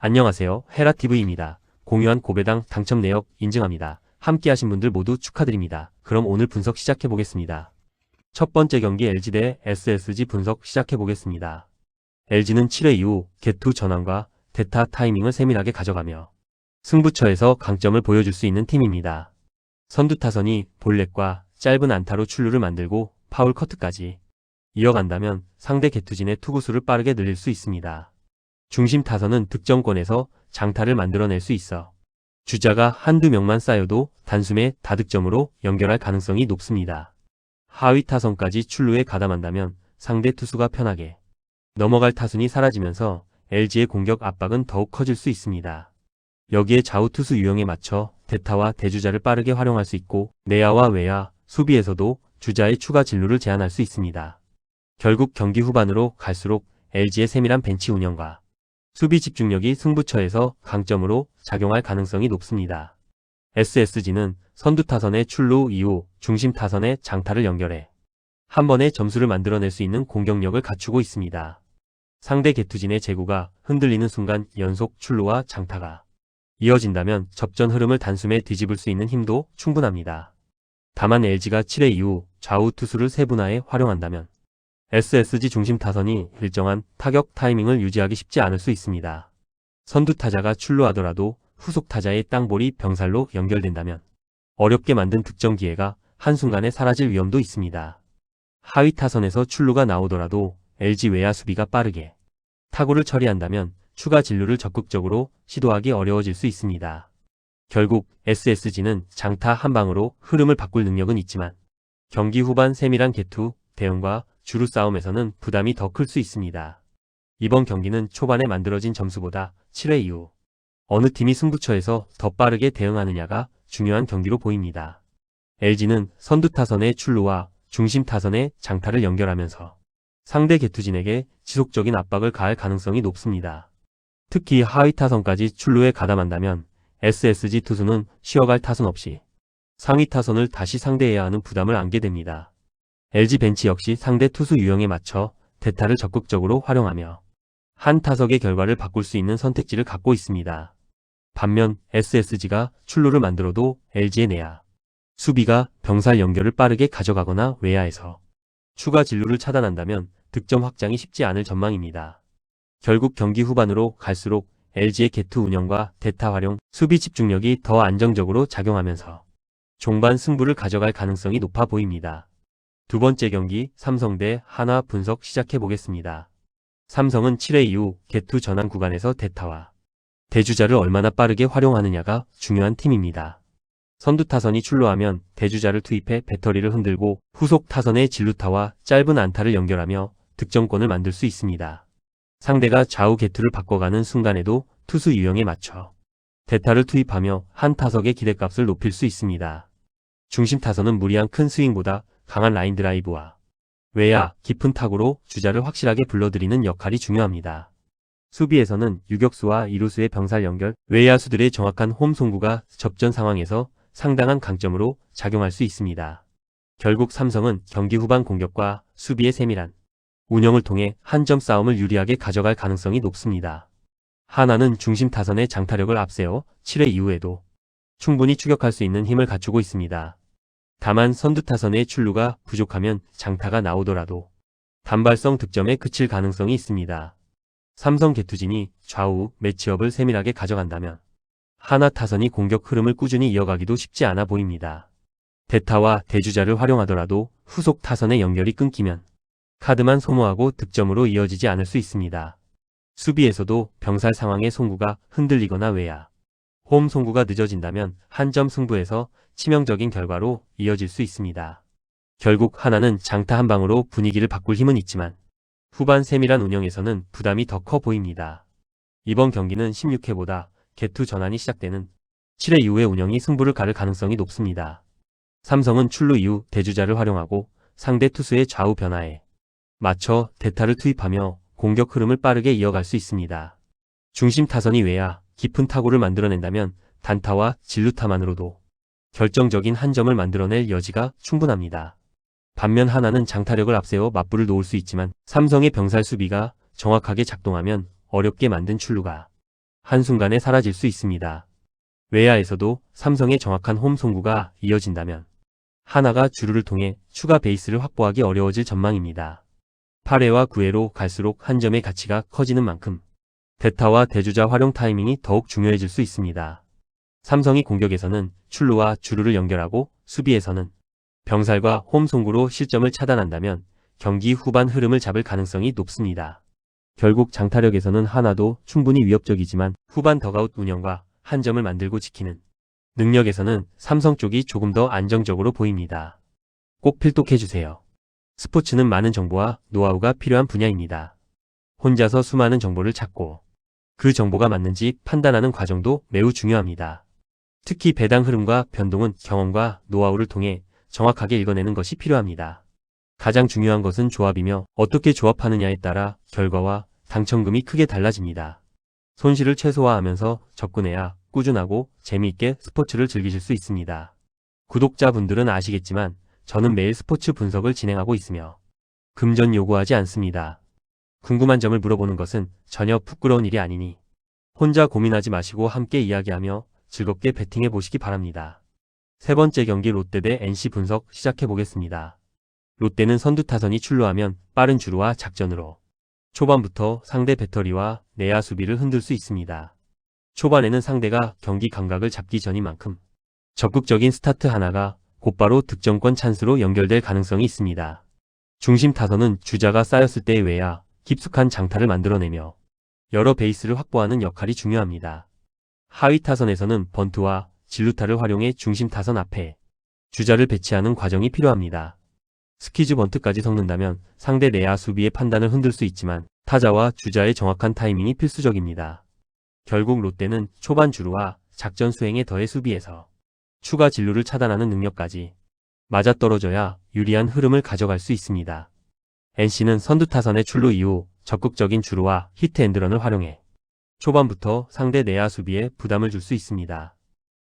안녕하세요. 헤라TV입니다. 공유한 고배당 당첨 내역 인증합니다. 함께 하신 분들 모두 축하드립니다. 그럼 오늘 분석 시작해 보겠습니다. 첫 번째 경기 LG 대 SSG 분석 시작해 보겠습니다. LG는 7회 이후 개투 전환과 대타 타이밍을 세밀하게 가져가며 승부처에서 강점을 보여줄 수 있는 팀입니다. 선두 타선이 볼넷과 짧은 안타로 출루를 만들고 파울 커트까지 이어간다면 상대 개투진의 투구수를 빠르게 늘릴 수 있습니다. 중심 타선은 득점권에서 장타를 만들어낼 수 있어 주자가 한두 명만 쌓여도 단숨에 다득점으로 연결할 가능성이 높습니다. 하위 타선까지 출루에 가담한다면 상대 투수가 편하게 넘어갈 타순이 사라지면서 LG의 공격 압박은 더욱 커질 수 있습니다. 여기에 좌우 투수 유형에 맞춰 대타와 대주자를 빠르게 활용할 수 있고 내야와 외야, 수비에서도 주자의 추가 진루를 제한할 수 있습니다. 결국 경기 후반으로 갈수록 LG의 세밀한 벤치 운영과 수비 집중력이 승부처에서 강점으로 작용할 가능성이 높습니다. SSG는 선두 타선의 출루 이후 중심 타선의 장타를 연결해 한 번에 점수를 만들어낼 수 있는 공격력을 갖추고 있습니다. 상대 개투진의 제구가 흔들리는 순간 연속 출루와 장타가 이어진다면 접전 흐름을 단숨에 뒤집을 수 있는 힘도 충분합니다. 다만 LG가 7회 이후 좌우 투수를 세분화해 활용한다면 SSG 중심 타선이 일정한 타격 타이밍을 유지하기 쉽지 않을 수 있습니다. 선두 타자가 출루하더라도 후속 타자의 땅볼이 병살로 연결된다면 어렵게 만든 득점 기회가 한순간에 사라질 위험도 있습니다. 하위 타선에서 출루가 나오더라도 LG 외야 수비가 빠르게 타구를 처리한다면 추가 진루를 적극적으로 시도하기 어려워질 수 있습니다. 결국 SSG는 장타 한 방으로 흐름을 바꿀 능력은 있지만 경기 후반 세밀한 개투, 대응과 주루 싸움에서는 부담이 더 클 수 있습니다. 이번 경기는 초반에 만들어진 점수보다 7회 이후 어느 팀이 승부처에서 더 빠르게 대응하느냐가 중요한 경기로 보입니다. LG는 선두 타선의 출루와 중심 타선의 장타를 연결하면서 상대 개투진에게 지속적인 압박을 가할 가능성이 높습니다. 특히 하위 타선까지 출루에 가담한다면 SSG 투수는 쉬어갈 타선 없이 상위 타선을 다시 상대해야 하는 부담을 안게 됩니다. LG 벤치 역시 상대 투수 유형에 맞춰 대타를 적극적으로 활용하며 한 타석의 결과를 바꿀 수 있는 선택지를 갖고 있습니다. 반면 SSG가 출루를 만들어도 LG의 내야, 수비가 병살 연결을 빠르게 가져가거나 외야에서 추가 진루를 차단한다면 득점 확장이 쉽지 않을 전망입니다. 결국 경기 후반으로 갈수록 LG의 개투 운영과 대타 활용, 수비 집중력이 더 안정적으로 작용하면서 종반 승부를 가져갈 가능성이 높아 보입니다. 두 번째 경기 삼성 대 한화 분석 시작해 보겠습니다. 삼성은 7회 이후 개투 전환 구간에서 대타와 대주자를 얼마나 빠르게 활용하느냐가 중요한 팀입니다. 선두 타선이 출루하면 대주자를 투입해 배터리를 흔들고 후속 타선의 진루타와 짧은 안타를 연결하며 득점권을 만들 수 있습니다. 상대가 좌우 개투를 바꿔가는 순간에도 투수 유형에 맞춰 대타를 투입하며 한 타석의 기대값을 높일 수 있습니다. 중심 타선은 무리한 큰 스윙보다 강한 라인 드라이브와 외야, 깊은 타구로 주자를 확실하게 불러들이는 역할이 중요합니다. 수비에서는 유격수와 이루수의 병살 연결, 외야수들의 정확한 홈 송구가 접전 상황에서 상당한 강점으로 작용할 수 있습니다. 결국 삼성은 경기 후반 공격과 수비의 세밀한 운영을 통해 한 점 싸움을 유리하게 가져갈 가능성이 높습니다. 한화는 중심 타선의 장타력을 앞세워 7회 이후에도 충분히 추격할 수 있는 힘을 갖추고 있습니다. 다만 선두 타선의 출루가 부족하면 장타가 나오더라도 단발성 득점에 그칠 가능성이 있습니다. 삼성 개투진이 좌우 매치업을 세밀하게 가져간다면 한화 타선이 공격 흐름을 꾸준히 이어가기도 쉽지 않아 보입니다. 대타와 대주자를 활용하더라도 후속 타선의 연결이 끊기면 카드만 소모하고 득점으로 이어지지 않을 수 있습니다. 수비에서도 병살 상황의 송구가 흔들리거나 외야, 홈 송구가 늦어진다면 한 점 승부에서 치명적인 결과로 이어질 수 있습니다. 결국 하나는 장타 한 방으로 분위기를 바꿀 힘은 있지만 후반 세밀한 운영에서는 부담이 더 커 보입니다. 이번 경기는 16회보다 개투 전환이 시작되는 7회 이후의 운영이 승부를 가를 가능성이 높습니다. 삼성은 출루 이후 대주자를 활용하고 상대 투수의 좌우 변화에 맞춰 대타를 투입하며 공격 흐름을 빠르게 이어갈 수 있습니다. 중심 타선이 외야, 깊은 타구를 만들어낸다면 단타와 진루타만으로도 결정적인 한 점을 만들어낼 여지가 충분합니다. 반면 하나는 장타력을 앞세워 맞불을 놓을 수 있지만 삼성의 병살 수비가 정확하게 작동하면 어렵게 만든 출루가 한순간에 사라질 수 있습니다. 외야에서도 삼성의 정확한 홈 송구가 이어진다면 하나가 주루를 통해 추가 베이스를 확보하기 어려워질 전망입니다. 8회와 9회로 갈수록 한 점의 가치가 커지는 만큼 대타와 대주자 활용 타이밍이 더욱 중요해질 수 있습니다. 삼성이 공격에서는 출루와 주루를 연결하고 수비에서는 병살과 홈 송구로 실점을 차단한다면 경기 후반 흐름을 잡을 가능성이 높습니다. 결국 장타력에서는 하나도 충분히 위협적이지만 후반 덕아웃 운영과 한 점을 만들고 지키는 능력에서는 삼성 쪽이 조금 더 안정적으로 보입니다. 꼭 필독해주세요. 스포츠는 많은 정보와 노하우가 필요한 분야입니다. 혼자서 수많은 정보를 찾고 그 정보가 맞는지 판단하는 과정도 매우 중요합니다. 특히 배당 흐름과 변동은 경험과 노하우를 통해 정확하게 읽어내는 것이 필요합니다. 가장 중요한 것은 조합이며 어떻게 조합하느냐에 따라 결과와 당첨금이 크게 달라집니다. 손실을 최소화하면서 접근해야 꾸준하고 재미있게 스포츠를 즐기실 수 있습니다. 구독자분들은 아시겠지만 저는 매일 스포츠 분석을 진행하고 있으며 금전 요구하지 않습니다. 궁금한 점을 물어보는 것은 전혀 부끄러운 일이 아니니 혼자 고민하지 마시고 함께 이야기하며 즐겁게 배팅해 보시기 바랍니다. 세 번째 경기 롯데 대 NC 분석 시작해 보겠습니다. 롯데는 선두 타선이 출루하면 빠른 주루와 작전으로 초반부터 상대 배터리와 내야 수비를 흔들 수 있습니다. 초반에는 상대가 경기 감각을 잡기 전인 만큼 적극적인 스타트 하나가 곧바로 득점권 찬스로 연결될 가능성이 있습니다. 중심 타선은 주자가 쌓였을 때의 외야 깊숙한 장타를 만들어내며 여러 베이스를 확보하는 역할이 중요합니다. 하위 타선에서는 번트와 진루타를 활용해 중심 타선 앞에 주자를 배치하는 과정이 필요합니다. 스퀴즈 번트까지 섞는다면 상대 내야 수비의 판단을 흔들 수 있지만 타자와 주자의 정확한 타이밍이 필수적입니다. 결국 롯데는 초반 주루와 작전 수행에 더해 수비에서 추가 진루를 차단하는 능력까지 맞아떨어져야 유리한 흐름을 가져갈 수 있습니다. NC는 선두 타선의 출루 이후 적극적인 주루와 히트앤드런을 활용해 초반부터 상대 내야 수비에 부담을 줄 수 있습니다.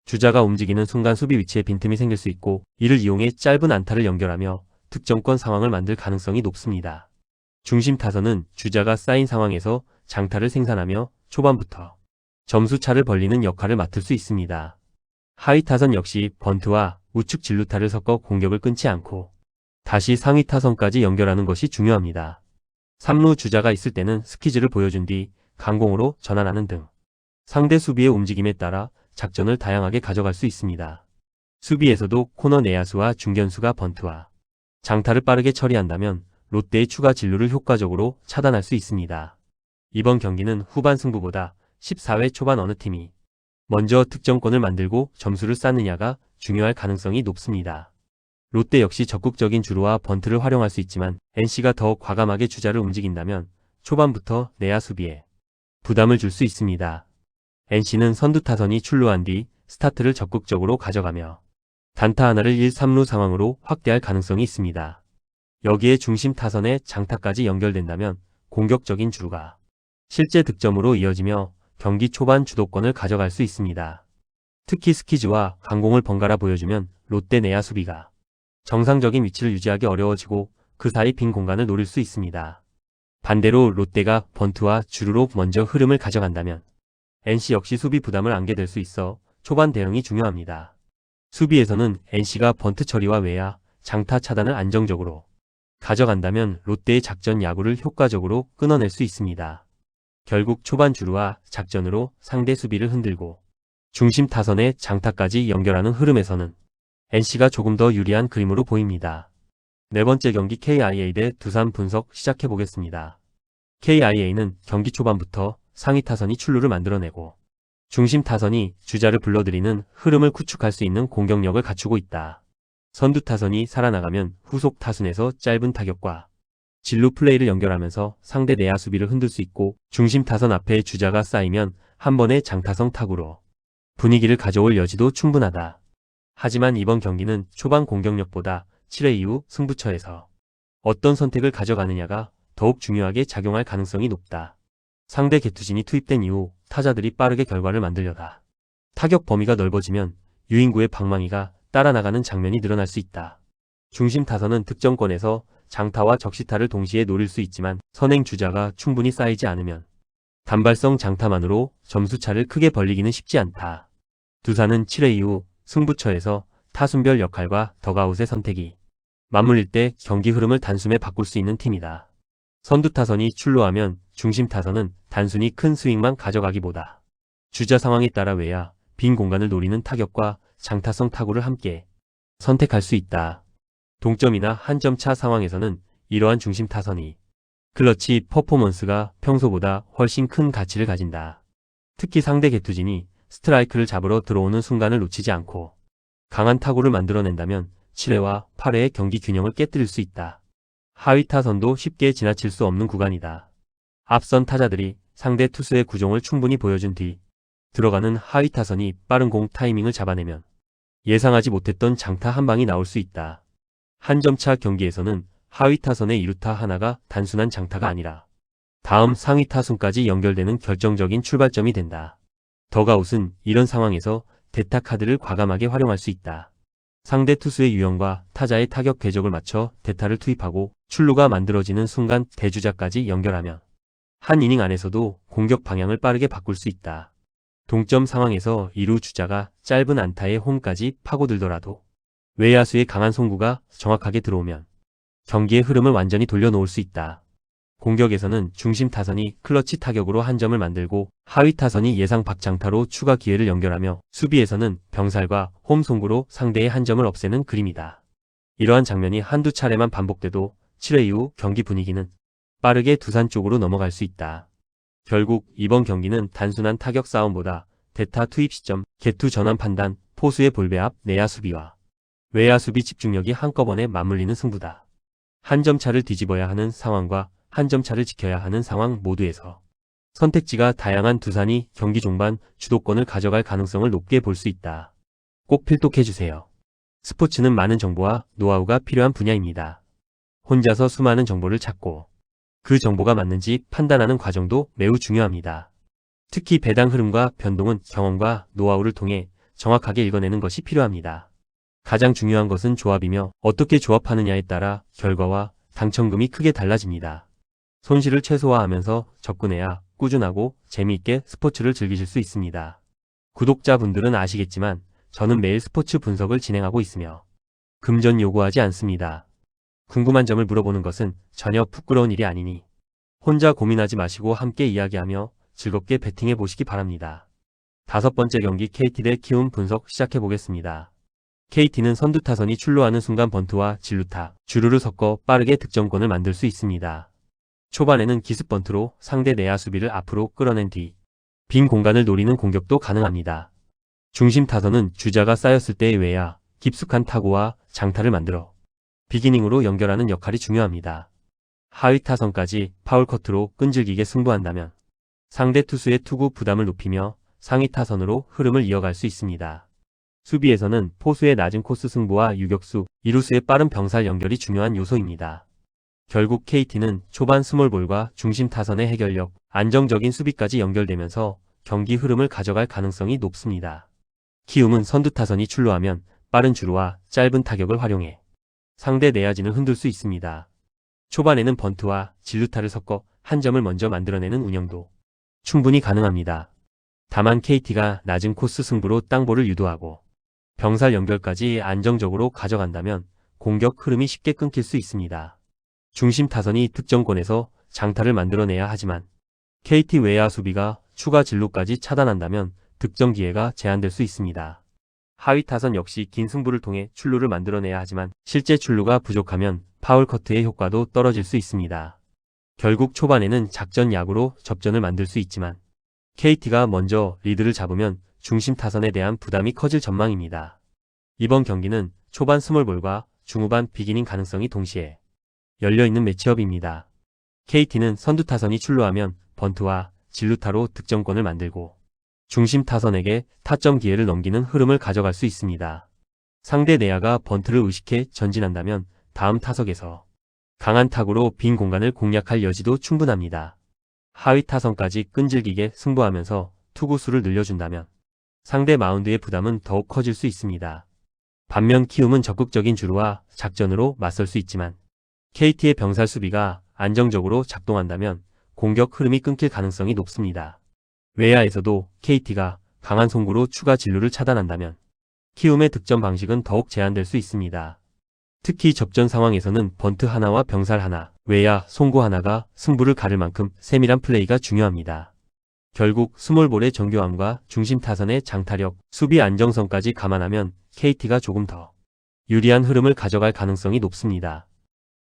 주자가 움직이는 순간 수비 위치에 빈틈이 생길 수 있고 이를 이용해 짧은 안타를 연결하며 득점권 상황을 만들 가능성이 높습니다. 중심 타선은 주자가 쌓인 상황에서 장타를 생산하며 초반부터 점수차를 벌리는 역할을 맡을 수 있습니다. 하위 타선 역시 번트와 우측 진루타를 섞어 공격을 끊지 않고 다시 상위 타선까지 연결하는 것이 중요합니다. 3루 주자가 있을 때는 스퀴즈를 보여준 뒤 강공으로 전환하는 등 상대 수비의 움직임에 따라 작전을 다양하게 가져갈 수 있습니다. 수비에서도 코너 내야수와 중견수가 번트와 장타를 빠르게 처리한다면 롯데의 추가 진루를 효과적으로 차단할 수 있습니다. 이번 경기는 후반 승부보다 14회 초반 어느 팀이 먼저 득점권을 만들고 점수를 쌓느냐가 중요할 가능성이 높습니다. 롯데 역시 적극적인 주루와 번트를 활용할 수 있지만 NC가 더 과감하게 주자를 움직인다면 초반부터 내야 수비에 부담을 줄 수 있습니다. NC는 선두 타선이 출루한 뒤 스타트를 적극적으로 가져가며 단타 하나를 1, 3루 상황으로 확대할 가능성이 있습니다. 여기에 중심 타선의 장타까지 연결된다면 공격적인 주루가 실제 득점으로 이어지며 경기 초반 주도권을 가져갈 수 있습니다. 특히 스퀴즈와 강공을 번갈아 보여주면 롯데 내야 수비가 정상적인 위치를 유지하기 어려워지고 그 사이 빈 공간을 노릴 수 있습니다. 반대로 롯데가 번트와 주루로 먼저 흐름을 가져간다면 NC 역시 수비 부담을 안게 될 수 있어 초반 대응이 중요합니다. 수비에서는 NC가 번트 처리와 외야, 장타 차단을 안정적으로 가져간다면 롯데의 작전 야구를 효과적으로 끊어낼 수 있습니다. 결국 초반 주루와 작전으로 상대 수비를 흔들고 중심 타선의 장타까지 연결하는 흐름에서는 NC가 조금 더 유리한 그림으로 보입니다. 네 번째 경기 KIA 대 두산 분석 시작해 보겠습니다. KIA는 경기 초반부터 상위 타선이 출루를 만들어내고 중심 타선이 주자를 불러들이는 흐름을 구축할 수 있는 공격력을 갖추고 있다. 선두 타선이 살아나가면 후속 타순에서 짧은 타격과 진루 플레이를 연결하면서 상대 내야 수비를 흔들 수 있고 중심 타선 앞에 주자가 쌓이면 한 번의 장타성 타구로 분위기를 가져올 여지도 충분하다. 하지만 이번 경기는 초반 공격력보다 7회 이후 승부처에서 어떤 선택을 가져가느냐가 더욱 중요하게 작용할 가능성이 높다. 상대 개투진이 투입된 이후 타자들이 빠르게 결과를 만들려다 타격 범위가 넓어지면 유인구의 방망이가 따라 나가는 장면이 늘어날 수 있다. 중심 타선은 득점권에서 장타와 적시타를 동시에 노릴 수 있지만 선행 주자가 충분히 쌓이지 않으면 단발성 장타만으로 점수차를 크게 벌리기는 쉽지 않다. 두산은 7회 이후 승부처에서 타순별 역할과 덕아웃의 선택이 맞물릴 때 경기 흐름을 단숨에 바꿀 수 있는 팀이다. 선두 타선이 출루하면 중심 타선은 단순히 큰 스윙만 가져가기보다 주자 상황에 따라 외야, 빈 공간을 노리는 타격과 장타성 타구를 함께 선택할 수 있다. 동점이나 한 점 차 상황에서는 이러한 중심 타선이 클러치 퍼포먼스가 평소보다 훨씬 큰 가치를 가진다. 특히 상대 개투진이 스트라이크를 잡으러 들어오는 순간을 놓치지 않고 강한 타구를 만들어낸다면 7회와 8회의 경기 균형을 깨뜨릴 수 있다. 하위 타선도 쉽게 지나칠 수 없는 구간이다. 앞선 타자들이 상대 투수의 구종을 충분히 보여준 뒤 들어가는 하위 타선이 빠른 공 타이밍을 잡아내면 예상하지 못했던 장타 한 방이 나올 수 있다. 한 점차 경기에서는 하위 타선의 2루타 하나가 단순한 장타가 아니라 다음 상위 타순까지 연결되는 결정적인 출발점이 된다. 덕아웃은 이런 상황에서 대타 카드를 과감하게 활용할 수 있다. 상대 투수의 유형과 타자의 타격 궤적을 맞춰 대타를 투입하고 출루가 만들어지는 순간 대주자까지 연결하면 한 이닝 안에서도 공격 방향을 빠르게 바꿀 수 있다. 동점 상황에서 2루 주자가 짧은 안타에 홈까지 파고들더라도 외야수의 강한 송구가 정확하게 들어오면 경기의 흐름을 완전히 돌려놓을 수 있다. 공격에서는 중심 타선이 클러치 타격으로 한 점을 만들고 하위 타선이 예상 박장타로 추가 기회를 연결하며 수비에서는 병살과 홈 송구로 상대의 한 점을 없애는 그림이다. 이러한 장면이 한두 차례만 반복돼도 7회 이후 경기 분위기는 빠르게 두산 쪽으로 넘어갈 수 있다. 결국 이번 경기는 단순한 타격 싸움보다 대타 투입 시점, 개투 전환 판단, 포수의 볼배합, 내야 수비와 외야 수비 집중력이 한꺼번에 맞물리는 승부다. 한 점 차를 뒤집어야 하는 상황과 한 점 차를 지켜야 하는 상황 모두에서 선택지가 다양한 두산이 경기 종반 주도권을 가져갈 가능성을 높게 볼 수 있다. 꼭 필독해주세요. 스포츠는 많은 정보와 노하우가 필요한 분야입니다. 혼자서 수많은 정보를 찾고 그 정보가 맞는지 판단하는 과정도 매우 중요합니다. 특히 배당 흐름과 변동은 경험과 노하우를 통해 정확하게 읽어내는 것이 필요합니다. 가장 중요한 것은 조합이며 어떻게 조합하느냐에 따라 결과와 당첨금이 크게 달라집니다. 손실을 최소화하면서 접근해야 꾸준하고 재미있게 스포츠를 즐기실 수 있습니다. 구독자분들은 아시겠지만 저는 매일 스포츠 분석을 진행하고 있으며 금전 요구하지 않습니다. 궁금한 점을 물어보는 것은 전혀 부끄러운 일이 아니니 혼자 고민하지 마시고 함께 이야기하며 즐겁게 배팅해 보시기 바랍니다. 5번째 경기 KT 대 키움 분석 시작해 보겠습니다. KT는 선두 타선이 출루하는 순간 번트와 진루타, 주루를 섞어 빠르게 득점권을 만들 수 있습니다. 초반에는 기습 번트로 상대 내야 수비를 앞으로 끌어낸 뒤 빈 공간을 노리는 공격도 가능합니다. 중심 타선은 주자가 쌓였을 때의 외야, 깊숙한 타구와 장타를 만들어 비기닝으로 연결하는 역할이 중요합니다. 하위 타선까지 파울 커트로 끈질기게 승부한다면 상대 투수의 투구 부담을 높이며 상위 타선으로 흐름을 이어갈 수 있습니다. 수비에서는 포수의 낮은 코스 승부와 유격수, 이루수의 빠른 병살 연결이 중요한 요소입니다. 결국 KT는 초반 스몰볼과 중심 타선의 해결력, 안정적인 수비까지 연결되면서 경기 흐름을 가져갈 가능성이 높습니다. 키움은 선두 타선이 출루하면 빠른 주루와 짧은 타격을 활용해 상대 내야진을 흔들 수 있습니다. 초반에는 번트와 진루타를 섞어 한 점을 먼저 만들어내는 운영도 충분히 가능합니다. 다만 KT가 낮은 코스 승부로 땅볼을 유도하고 병살 연결까지 안정적으로 가져간다면 공격 흐름이 쉽게 끊길 수 있습니다. 중심 타선이 득점권에서 장타를 만들어내야 하지만 KT 외야 수비가 추가 진루까지 차단한다면 득점 기회가 제한될 수 있습니다. 하위 타선 역시 긴 승부를 통해 출루를 만들어내야 하지만 실제 출루가 부족하면 파울 커트의 효과도 떨어질 수 있습니다. 결국 초반에는 작전 야구로 접전을 만들 수 있지만 KT가 먼저 리드를 잡으면 중심 타선에 대한 부담이 커질 전망입니다. 이번 경기는 초반 스몰볼과 중후반 비기닝 가능성이 동시에 열려있는 매치업입니다. KT는 선두 타선이 출루하면 번트와 진루타로 득점권을 만들고 중심 타선에게 타점 기회를 넘기는 흐름을 가져갈 수 있습니다. 상대 내야가 번트를 의식해 전진한다면 다음 타석에서 강한 타구로 빈 공간을 공략할 여지도 충분합니다. 하위 타선까지 끈질기게 승부하면서 투구수를 늘려준다면 상대 마운드의 부담은 더욱 커질 수 있습니다. 반면 키움은 적극적인 주루와 작전으로 맞설 수 있지만 KT의 병살 수비가 안정적으로 작동한다면 공격 흐름이 끊길 가능성이 높습니다. 외야에서도 KT가 강한 송구로 추가 진루를 차단한다면 키움의 득점 방식은 더욱 제한될 수 있습니다. 특히 접전 상황에서는 번트 하나와 병살 하나, 외야, 송구 하나가 승부를 가를 만큼 세밀한 플레이가 중요합니다. 결국 스몰볼의 정교함과 중심 타선의 장타력, 수비 안정성까지 감안하면 KT가 조금 더 유리한 흐름을 가져갈 가능성이 높습니다.